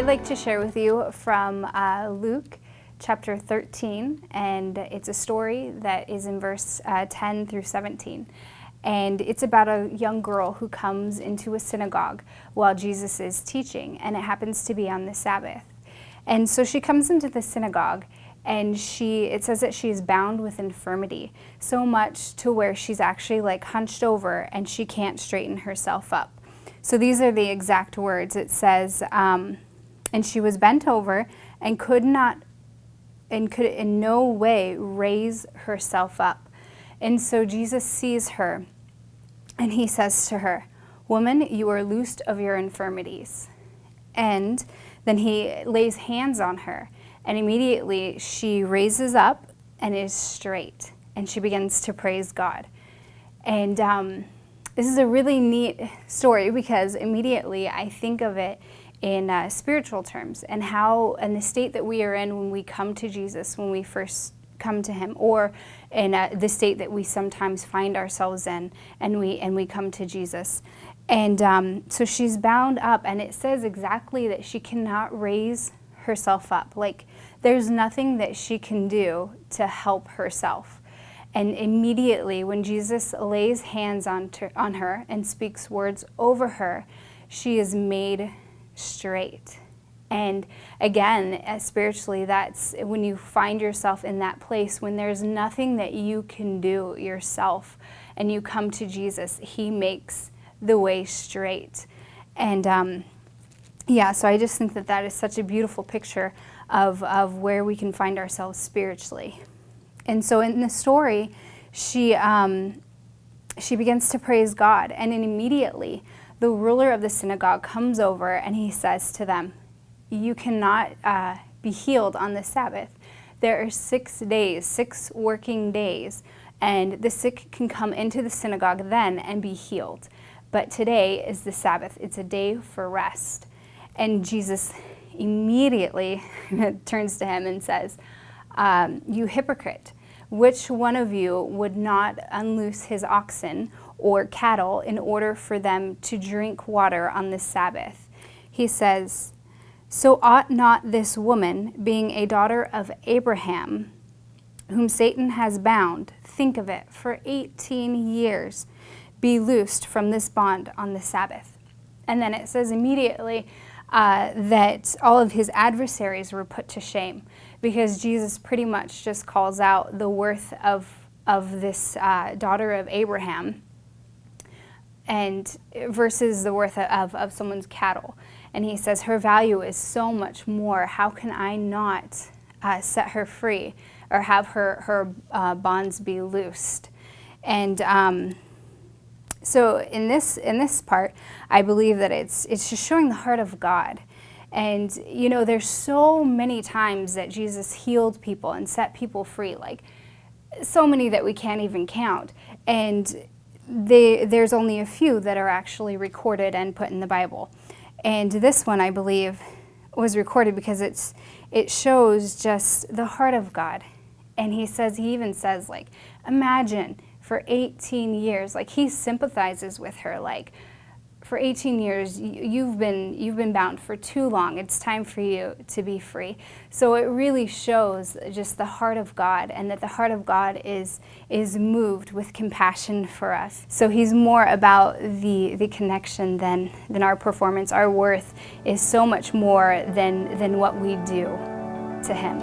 I'd like to share with you from Luke chapter 13, and it's a story that is in verse 10 through 17. And it's about a young girl who comes into a synagogue while Jesus is teaching, and it happens to be on the Sabbath. And so she comes into the synagogue, and it says that she is bound with infirmity, so much to where she's actually like hunched over and she can't straighten herself up. So these are the exact words. It says, and she was bent over and could in no way raise herself up. And so Jesus sees her and he says to her, "Woman, you are loosed of your infirmities." And then he lays hands on her, and immediately she raises up and is straight, and she begins to praise God. And this is a really neat story because immediately I think of it in spiritual terms and the state that we are in when we come to Jesus, when we first come to him, or in the state that we sometimes find ourselves in and we come to Jesus. And so she's bound up, and it says exactly that she cannot raise herself up. Like, there's nothing that she can do to help herself. And immediately when Jesus lays hands on her and speaks words over her, she is made straight. And again, spiritually, that's when you find yourself in that place when there's nothing that you can do yourself and you come to Jesus, he makes the way straight. And so I just think that is such a beautiful picture of where we can find ourselves spiritually. And so in the story, she begins to praise God, and then immediately the ruler of the synagogue comes over and he says to them, "You cannot be healed on the Sabbath. There are 6 days, 6 working days, and the sick can come into the synagogue then and be healed. But today is the Sabbath. It's a day for rest." And Jesus immediately turns to him and says, "You hypocrite, which one of you would not unloose his oxen or cattle in order for them to drink water on the Sabbath?" He says, "So ought not this woman, being a daughter of Abraham, whom Satan has bound, think of it, for 18 years, be loosed from this bond on the Sabbath?" And then it says immediately that all of his adversaries were put to shame, because Jesus pretty much just calls out the worth of this daughter of Abraham and versus the worth of someone's cattle. And he says, her value is so much more. How can I not set her free or have her bonds be loosed? And so in this part, I believe that it's just showing the heart of God. And, you know, there's so many times that Jesus healed people and set people free, like so many that we can't even count. And there's only a few that are actually recorded and put in the Bible. And this one, I believe, was recorded because it shows just the heart of God. And he even says, like, imagine for 18 years, like he sympathizes with her, like, for 18 years, you've been bound for too long. It's time for you to be free. So it really shows just the heart of God, and that the heart of God is moved with compassion for us. So he's more about the connection than our performance. Our worth is so much more than what we do to him.